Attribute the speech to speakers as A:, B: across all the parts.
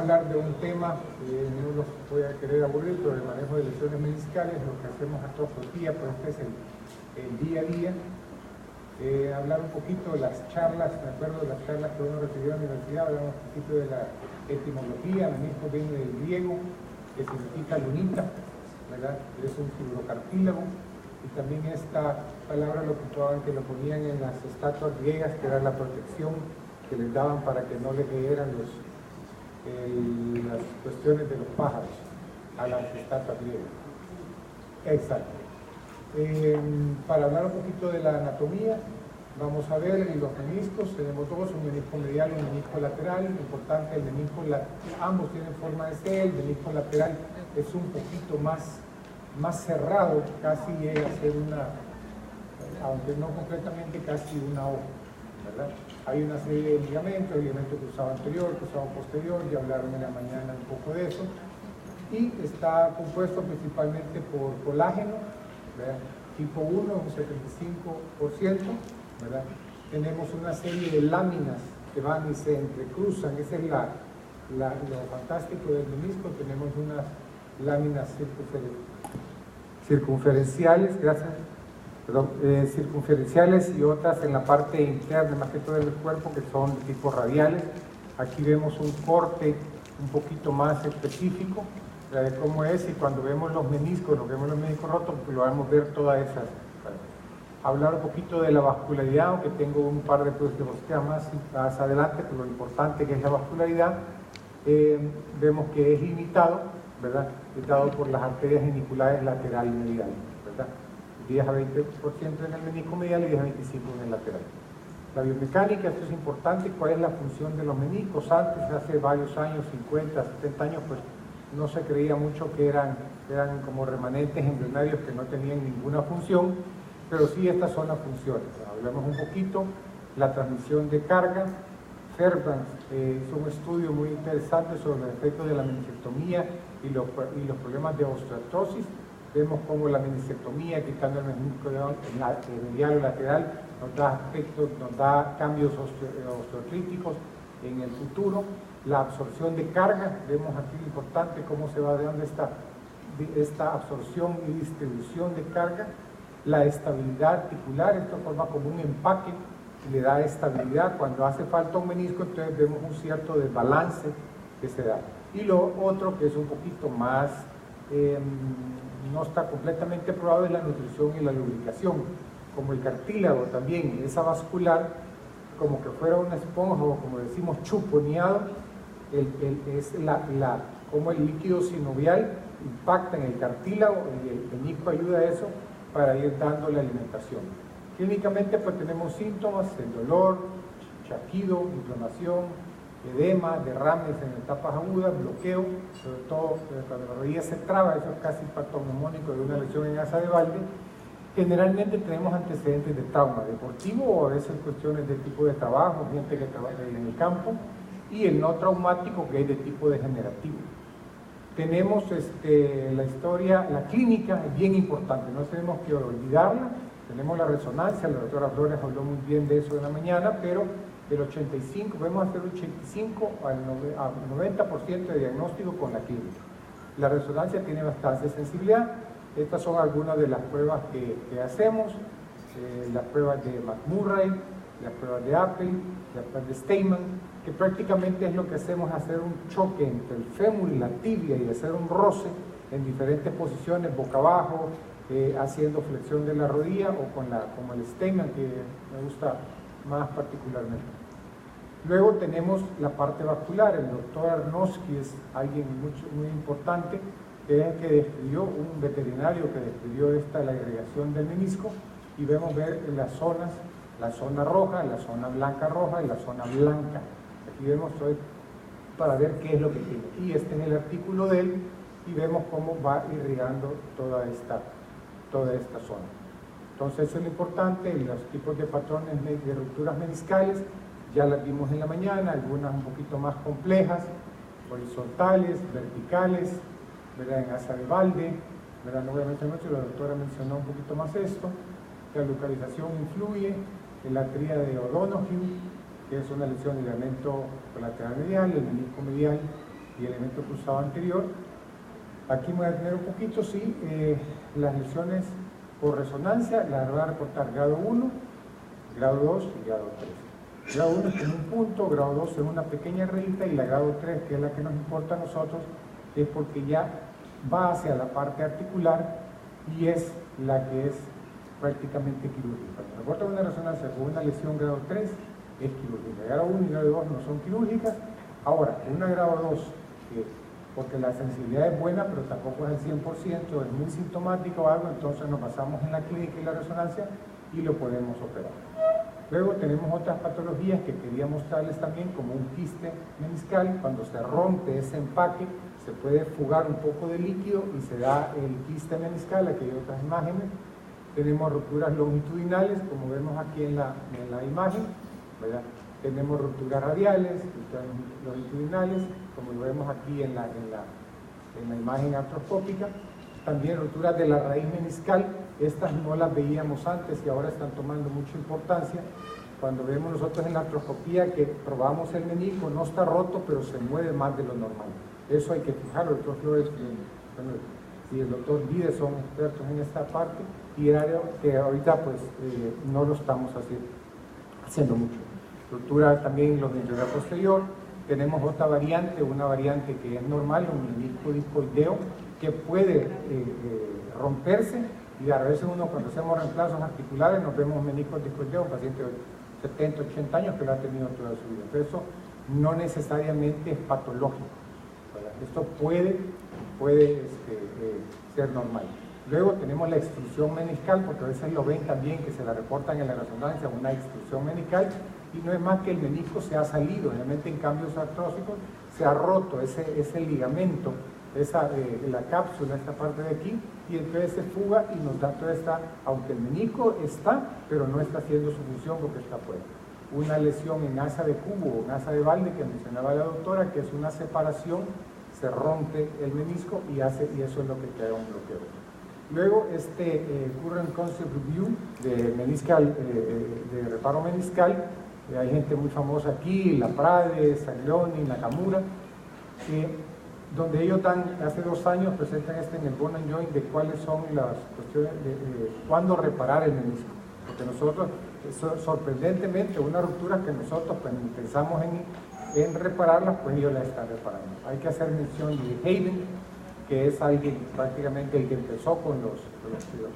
A: hablar de un tema que no los voy a querer aburrir, pero el manejo de lesiones meniscales, lo que hacemos atrofia, pues este es el día a día. Hablar un poquito de las charlas, me acuerdo de las charlas que uno recibió en la universidad, hablar un poquito de la etimología. Menisco viene del griego, que significa lunita, ¿verdad? Es un fibrocartílago, y también esta palabra lo ocupaban, que lo ponían en las estatuas griegas, que era la protección que les daban para que no les cayeran las cuestiones de los pájaros a las estatuas griegas. Exacto. Para hablar un poquito de la anatomía, vamos a ver los meniscos. Tenemos dos, un menisco medial y un menisco lateral. Importante, el menisco ambos tienen forma de C. El menisco lateral es un poquito más cerrado, casi llega a ser aunque no completamente, casi una O, ¿verdad? Hay una serie de ligamentos, ligamento cruzado anterior, cruzado posterior, ya hablaron en la mañana un poco de eso, y está compuesto principalmente por colágeno, ¿verdad? Tipo 1, un 75%, ¿verdad? Tenemos una serie de láminas que van y se entrecruzan. Esa es lo fantástico del menisco. Tenemos unas láminas circunferenciales, circunferenciales, y otras en la parte interna, más que todo del cuerpo, que son de tipo radiales. Aquí vemos un corte un poquito más específico de cómo es, y cuando vemos los meniscos rotos, pues lo vamos a ver todas esas. Hablar un poquito de la vascularidad, aunque tengo un par de temas más adelante, pero lo importante que es la vascularidad, vemos que es limitado, ¿verdad? Es dado por las arterias geniculares lateral y medial, ¿verdad? 10 a 20% en el menisco medial y 10 a 25% en el lateral. La biomecánica, esto es importante. ¿Cuál es la función de los meniscos? Antes, hace varios años, 50, 70 años, pues no se creía mucho que eran como remanentes embrionarios que no tenían ninguna función, pero sí estas son las funciones. Hablamos un poquito, la transmisión de carga. Fairbanks hizo un estudio muy interesante sobre los efectos de la meniscectomía y los problemas de osteoartrosis. Vemos cómo la meniscectomía, quitando el menisco medial o lateral, nos da cambios osteoartríticos en el futuro. La absorción de carga, vemos aquí lo importante, cómo se va dando esta absorción y distribución de carga. La estabilidad articular, esto forma como un empaque y le da estabilidad. Cuando hace falta un menisco, entonces vemos un cierto desbalance que se da. Y lo otro, que es un poquito más, no está completamente probado, es la nutrición y la lubricación. Como el cartílago también, esa vascular, como que fuera una esponja, o como decimos, chuponeado, como el líquido sinovial impacta en el cartílago, y el menisco ayuda a eso para ir dando la alimentación. Clínicamente, pues tenemos síntomas: el dolor, chaquido, inflamación, edema, derrames en etapas agudas, bloqueo, sobre todo cuando la rodilla se traba. Eso es casi impacto neumónico de una lesión en asa de Valde. Generalmente tenemos antecedentes de trauma deportivo, o a veces cuestiones de tipo de trabajo, gente que trabaja en el campo, y el no traumático, que es de tipo degenerativo. Tenemos la historia, la clínica es bien importante, no tenemos que olvidarla. Tenemos la resonancia, la doctora Flores habló muy bien de eso en la mañana, pero el 85, podemos hacer 85 al 90% de diagnóstico con la clínica. La resonancia tiene bastante sensibilidad. Estas son algunas de las pruebas que hacemos, las pruebas de McMurray, las pruebas de Apple, las pruebas de Steinman, que prácticamente es lo que hacemos: hacer un choque entre el fémur y la tibia y hacer un roce en diferentes posiciones, boca abajo, haciendo flexión de la rodilla, o como el Steinman, que me gusta más particularmente. Luego tenemos la parte vascular. El doctor Arnowski es alguien muy importante, que es el que describió, un veterinario que describió la agregación del menisco, y vemos ver las zonas, la zona roja, la zona blanca roja y la zona blanca. Aquí vemos para ver qué es lo que tiene. Y este es el artículo de él, y vemos cómo va irrigando toda esta zona. Entonces eso es lo importante. Los tipos de patrones de rupturas meniscales ya las vimos en la mañana, algunas un poquito más complejas, horizontales, verticales, ¿verdad? En asa de Valde, ¿verdad? No voy a mencionar mucho, la doctora mencionó un poquito más esto. La localización influye, en la tríada de O'Donoghue, que es una lesión del ligamento colateral medial, el menisco medial y el ligamento cruzado anterior. Aquí voy a tener un poquito, sí, las lesiones por resonancia, las voy a reportar grado 1, grado 2 y grado 3. Grado 1 es en un punto, grado 2 en una pequeña rayita, y la grado 3, que es la que nos importa a nosotros, es porque ya va hacia la parte articular y es la que es prácticamente quirúrgica. Cuando reportan una resonancia con una lesión grado 3, es quirúrgica. Grado 1 y grado 2 no son quirúrgicas. Ahora, una grado 2, porque la sensibilidad es buena, pero tampoco es al 100%, es muy sintomático o algo, entonces nos basamos en la clínica y la resonancia y lo podemos operar. Luego tenemos otras patologías que quería mostrarles también, como un quiste meniscal. Cuando se rompe ese empaque, se puede fugar un poco de líquido y se da el quiste meniscal. Aquí hay otras imágenes. Tenemos rupturas longitudinales, como vemos aquí en la imagen, ¿verdad? Tenemos rupturas radiales, rupturas longitudinales, como lo vemos aquí en la imagen artroscópica. También rupturas de la raíz meniscal. Estas no las veíamos antes y ahora están tomando mucha importancia. Cuando vemos nosotros en la artroscopía que probamos el menisco, no está roto, pero se mueve más de lo normal. Eso hay que fijarlo. El doctor Flores y el doctor Vides son expertos en esta parte, y que ahorita pues no lo estamos haciendo mucho. Ruptura también en los meniscos posterior. Tenemos otra variante, una variante que es normal, un menisco discoideo, que puede romperse, y a veces uno, cuando hacemos reemplazos articulares, nos vemos meniscos discoideos, un paciente de 70, 80 años que lo ha tenido toda su vida. Pero eso no necesariamente es patológico, ¿verdad? Esto puede ser normal. Luego tenemos la extrusión meniscal, porque a veces lo ven también, que se la reportan en la resonancia, una extrusión meniscal, y no es más que el menisco se ha salido. Realmente en cambios artrósicos se ha roto ese ligamento, la cápsula, esta parte de aquí, y entonces se fuga y nos da toda esta, aunque el menisco está, pero no está haciendo su función porque está fuera. Una lesión en asa de cubo o en asa de balde, que mencionaba la doctora, que es una separación, se rompe el menisco y eso es lo que crea un bloqueo. Luego, Current Concept Review de reparo meniscal, hay gente muy famosa aquí, Laprade, Saglioni, Nakamura, donde ellos hace 2 años presentan en el Bone and Joint, de cuáles son las cuestiones de cuándo reparar el menisco. Porque nosotros, sorprendentemente, una ruptura que nosotros pensamos en repararlas, pues ellos la están reparando. Hay que hacer mención de Hayden, que es alguien prácticamente el que empezó con los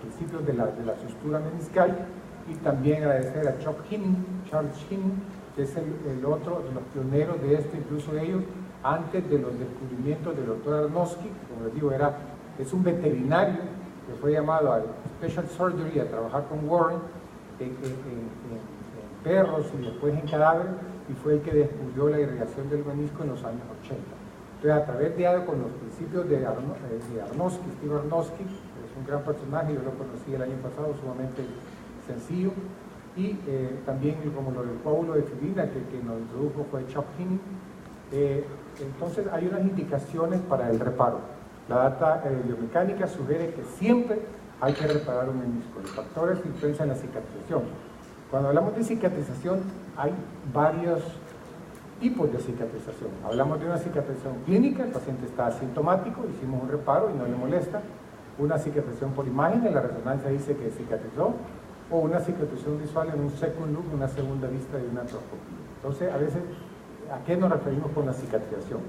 A: principios de la sutura meniscal, y también agradecer a Charles Hinning, que es el otro de los pioneros de esto, incluso ellos, antes de los descubrimientos del doctor Arnowski, que como les digo, es un veterinario que fue llamado a Special Surgery a trabajar con Warren en perros y después en cadáveres, y fue el que descubrió la irrigación del menisco en los años 80. Entonces, a través con los principios de Arnowski, Steve Arnowski, que es un gran personaje, yo lo conocí el año pasado, sumamente sencillo, y también como lo del coágulo de fibrina que nos introdujo fue Chuck Hinning. Entonces hay unas indicaciones para el reparo. La data biomecánica sugiere que siempre hay que reparar un menisco. Los factores que influencian la cicatrización. Cuando hablamos de cicatrización, hay varios tipos de cicatrización. Hablamos de una cicatrización clínica, el paciente está asintomático, hicimos un reparo y no le molesta. Una cicatrización por imagen, en la resonancia dice que cicatrizó. O una cicatrización visual en un second look, una segunda vista de una artroscopía. Entonces, a veces, ¿a qué nos referimos con la cicatrización?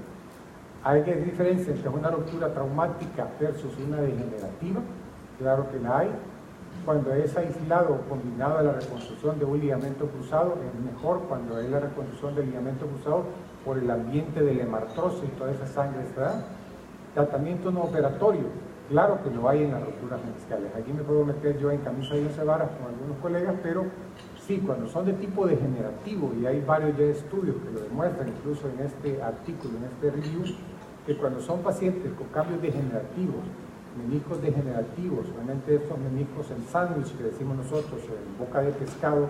A: Hay diferencia entre una ruptura traumática versus una degenerativa. Claro que la hay. Cuando es aislado o combinado a la reconstrucción de un ligamento cruzado, es mejor cuando hay la reconstrucción del ligamento cruzado por el ambiente del hemartrosis y toda esa sangre se da. Tratamiento no operatorio. Claro que lo hay en las rupturas meniscales. Aquí me puedo meter yo en camisa de 11 varas con algunos colegas, pero sí, cuando son de tipo degenerativo, y hay varios ya estudios que lo demuestran, incluso en este artículo, en este review, que cuando son pacientes con cambios degenerativos, meniscos degenerativos, realmente estos meniscos en sándwich que decimos nosotros, en boca de pescado,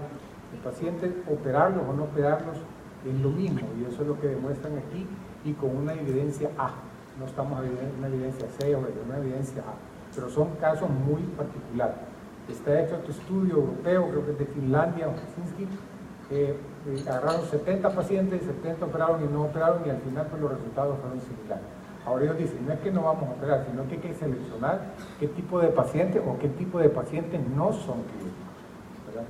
A: el paciente operarlos o no operarlos es lo mismo, y eso es lo que demuestran aquí, y con una evidencia A. No estamos en una evidencia C o en una evidencia A, pero son casos muy particulares. Está hecho otro estudio europeo, creo que es de Finlandia, agarraron 70 pacientes, 70 operaron y no operaron, y al final pues, los resultados fueron similares. Ahora ellos dicen, no es que no vamos a operar, sino que hay que seleccionar qué tipo de pacientes o qué tipo de pacientes no son quirúrgicos, ¿verdad?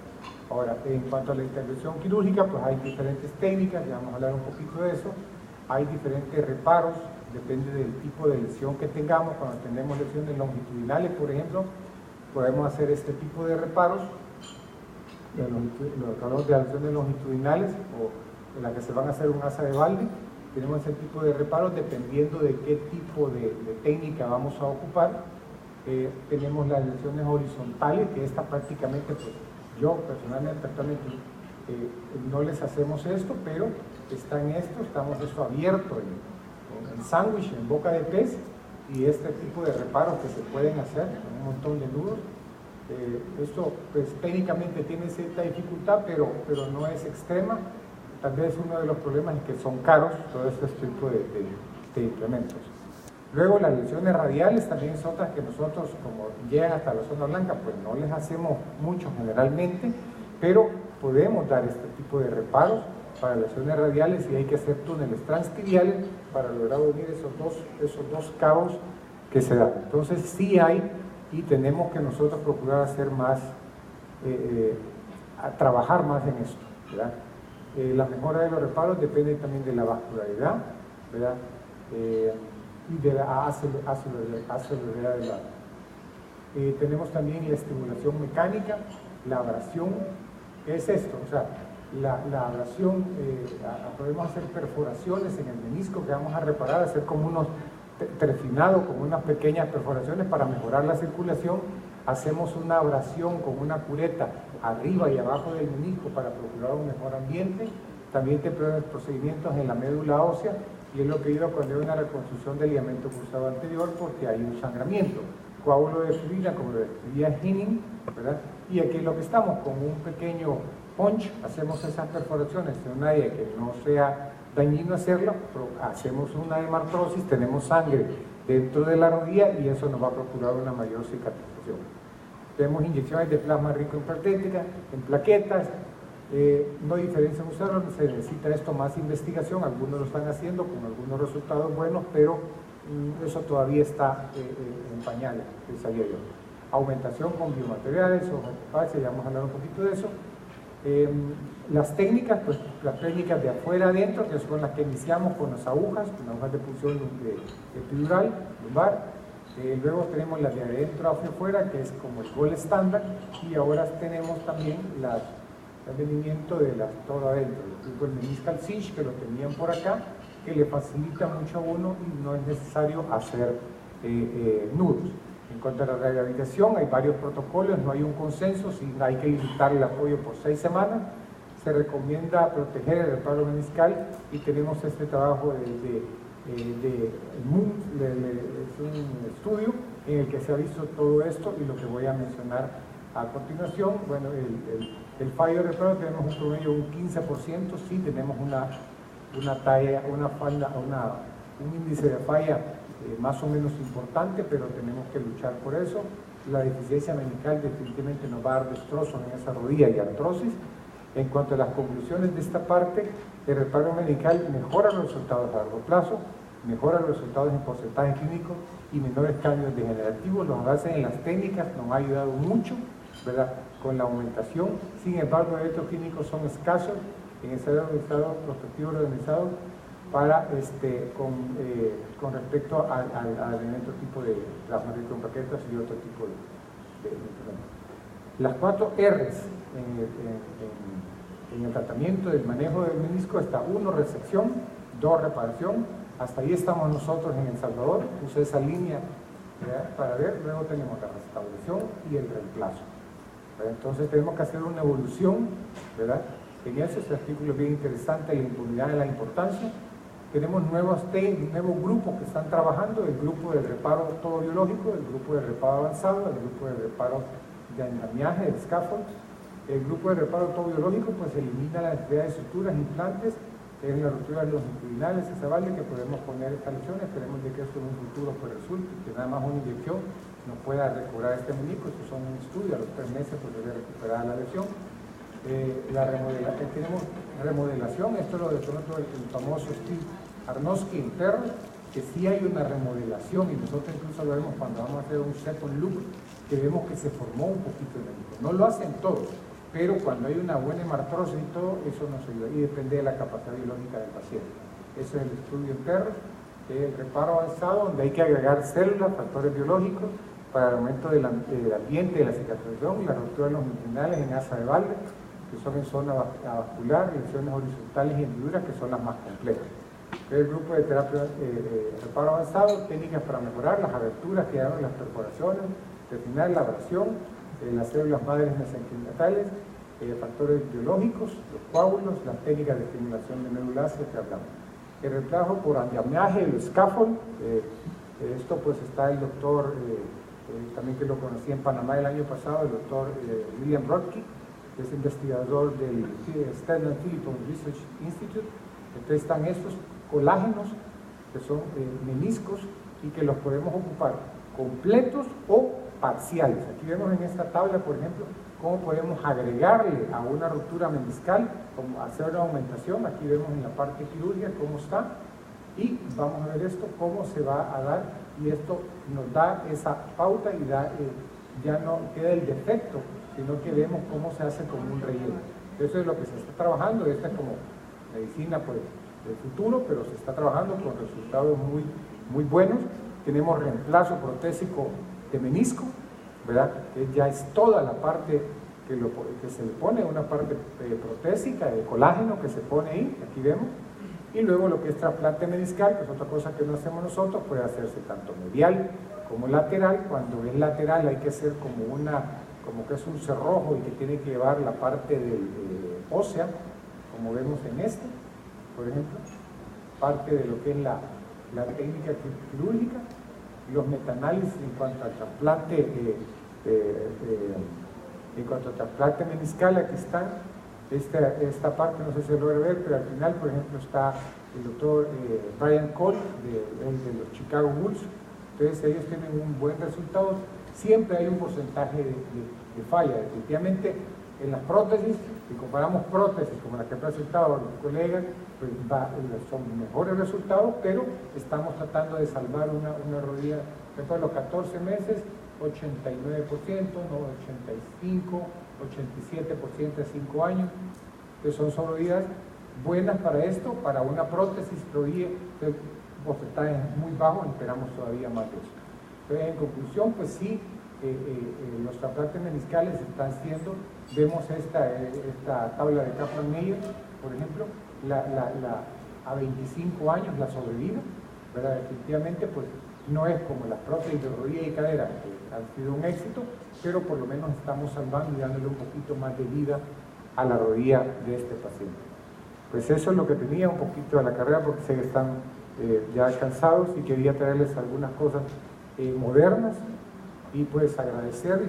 A: Ahora, en cuanto a la intervención quirúrgica, pues hay diferentes técnicas, ya vamos a hablar un poquito de eso. Hay diferentes reparos, depende del tipo de lesión que tengamos. Cuando tenemos lesiones longitudinales, por ejemplo, podemos hacer este tipo de reparos. Los hablamos de lesiones longitudinales o en las que se van a hacer un asa de balde. Tenemos ese tipo de reparos dependiendo de qué tipo de técnica vamos a ocupar. Tenemos las lesiones horizontales, que esta prácticamente, pues yo personalmente actualmente no les hacemos esto, pero está en esto, estamos esto abierto en sándwich, en boca de pez, y este tipo de reparos que se pueden hacer con un montón de nudos. Esto pues técnicamente tiene cierta dificultad, pero no es extrema. Tal vez uno de los problemas es que son caros todo este tipo de implementos. Luego las lesiones radiales también son otras que nosotros, como llegan hasta la zona blanca, pues no les hacemos mucho generalmente, pero podemos dar este tipo de reparos para lesiones radiales y hay que hacer túneles transtibiales para lograr unir esos dos cabos que se dan. Entonces sí hay, y tenemos que nosotros procurar hacer más, a trabajar más en esto, ¿verdad? La mejora de los reparos depende también de la vascularidad, ¿verdad? Y de la aceleridad del área. Tenemos también la estimulación mecánica, la abrasión. ¿Qué es esto? O sea, la abrasión, podemos hacer perforaciones en el menisco que vamos a reparar, hacer como unos trefinados, como unas pequeñas perforaciones para mejorar la circulación. Hacemos una abrasión con una cureta arriba y abajo del menisco para procurar un mejor ambiente. También te prueban procedimientos en la médula ósea, y es lo que ayuda cuando hay una reconstrucción del ligamento cruzado anterior, porque hay un sangramiento. Coágulo de fibra, como lo describía Henning, ¿verdad? Y aquí es lo que estamos, con un pequeño punch, hacemos esas perforaciones en un área que no sea dañino hacerlo, pero hacemos una hemartrosis, tenemos sangre dentro de la rodilla y eso nos va a procurar una mayor cicatrización. Tenemos inyecciones de plasma rico en plaquetas. No hay diferencia en usarlo, se necesita esto más investigación, algunos lo están haciendo con algunos resultados buenos, pero eso todavía está en pañales, pensaría yo. Aumentación con biomateriales, ya vamos a hablar un poquito de eso. Las técnicas, pues las técnicas de afuera adentro, que son las que iniciamos con las agujas de punción epidural, lumbar. Luego tenemos las de adentro hacia afuera, que es como el gold estándar, y ahora tenemos también el venimiento de todo adentro, el meniscal cinch, que lo tenían por acá, que le facilita mucho a uno y no es necesario hacer nudos. En cuanto a la rehabilitación, hay varios protocolos, no hay un consenso, si hay que limitar el apoyo por 6 semanas. Se recomienda proteger el reparo meniscal y tenemos este trabajo es un estudio en el que se ha visto todo esto y lo que voy a mencionar a continuación. Bueno, el fallo de reparo tenemos un promedio de un 15%, sí tenemos un índice de falla más o menos importante, pero tenemos que luchar por eso. La deficiencia meniscal definitivamente nos va a dar destrozos en esa rodilla y artrosis. En cuanto a las conclusiones de esta parte, el reparo meniscal mejora los resultados a largo plazo, mejora los resultados en porcentaje clínico y menores cambios degenerativos. Los avances en las técnicas nos ha ayudado mucho, ¿verdad?, con la aumentación. Sin embargo, los efectos clínicos son escasos en ensayos prospectivos organizados para, con respecto al elemento tipo de plasma rico en plaquetas y otro tipo de las 4 R's en el tratamiento del manejo del menisco está 1, resección, 2, reparación. Hasta ahí estamos nosotros en El Salvador. Puse esa línea, ¿verdad?, para ver. Luego tenemos la restauración y el reemplazo, ¿verdad? Entonces tenemos que hacer una evolución, ¿verdad? En ese artículo es bien interesante, la impunidad y la importancia. Tenemos nuevos grupos que están trabajando: el grupo de reparo todo biológico, el grupo de reparo avanzado, el grupo de reparo de andamiaje, de scaffold. El grupo de reparo todo biológico pues elimina la necesidad de suturas, implantes, en las rupturas longitudinales, esa vale que podemos poner esta lesión. Esperemos de que esto en un futuro pues resulte, que nada más una inyección nos pueda recobrar este menisco. Esto son un estudio, a los 3 meses pues debe recuperar la lesión. tenemos remodelación, esto es lo de el famoso Steve Arnowski en perros, que sí hay una remodelación, y nosotros incluso lo vemos cuando vamos a hacer un second look, que vemos que se formó un poquito el hemico. No lo hacen todos, pero cuando hay una buena hemartrosis y todo, eso nos ayuda, y depende de la capacidad biológica del paciente. Ese es el estudio en perros, el reparo avanzado, donde hay que agregar células, factores biológicos, para el aumento del ambiente, de la cicatrización y la ruptura de los membranas en asa de Walden, que son en zona vascular, lesiones horizontales y hendiduras, que son las más complejas. El grupo de terapia reparo avanzado, técnicas para mejorar las aberturas que dan las perforaciones, definir la abrasión, las células madres mesenquimales, factores biológicos, los coágulos, las técnicas de estimulación de medulácea que hablamos. El reemplazo por andamiaje, el scaffold, esto pues está el doctor, también que lo conocí en Panamá el año pasado, el doctor William Rodke, que es investigador del Stanley Philippon Research Institute. Entonces están estos colágenos, que son meniscos, y que los podemos ocupar completos o parciales. Aquí vemos en esta tabla, por ejemplo, cómo podemos agregarle a una ruptura meniscal, como hacer una aumentación. Aquí vemos en la parte quirúrgica cómo está, y vamos a ver esto, cómo se va a dar, y esto nos da esa pauta y da, ya no queda el defecto, sino que vemos cómo se hace como un relleno. Eso es lo que se está trabajando. Esta es como medicina pues, del futuro, pero se está trabajando con resultados muy buenos. Tenemos reemplazo protésico de menisco, ¿verdad? Que ya es toda la parte que se le pone, una parte protésica de colágeno que se pone ahí, aquí vemos. Y luego lo que es trasplante meniscal, que es otra cosa que no hacemos nosotros, puede hacerse tanto medial como lateral. Cuando es lateral hay que hacer como que es un cerrojo y que tiene que llevar la parte ósea, como vemos en este, por ejemplo, parte de lo que es la técnica quirúrgica. Los metaanálisis en cuanto al trasplante meniscal, aquí están. Esta parte no sé si se logra ver, pero al final, por ejemplo, está el doctor Brian Cole de los Chicago Bulls. Entonces ellos tienen un buen resultado. Siempre hay un porcentaje de falla. Definitivamente en las prótesis, si comparamos prótesis como las que ha presentado los colegas, pues son mejores resultados, pero estamos tratando de salvar una rodilla después de los 14 meses, 89%, no 85%, 87% de 5 años, que son rodillas buenas para esto. Para una prótesis rodilla, el porcentaje es muy bajo, esperamos todavía más de eso. Entonces, en conclusión, pues sí, los trasplantes meniscales se están haciendo. Vemos esta tabla de Kaplan-Meier, por ejemplo, a 25 años la sobrevida, ¿verdad? Definitivamente, pues no es como las prótesis de rodilla y cadera, que han sido un éxito, pero por lo menos estamos salvando y dándole un poquito más de vida a la rodilla de este paciente. Pues eso es lo que tenía un poquito de la carrera, porque sé que están ya cansados, y quería traerles algunas cosas modernas, y pues agradecer.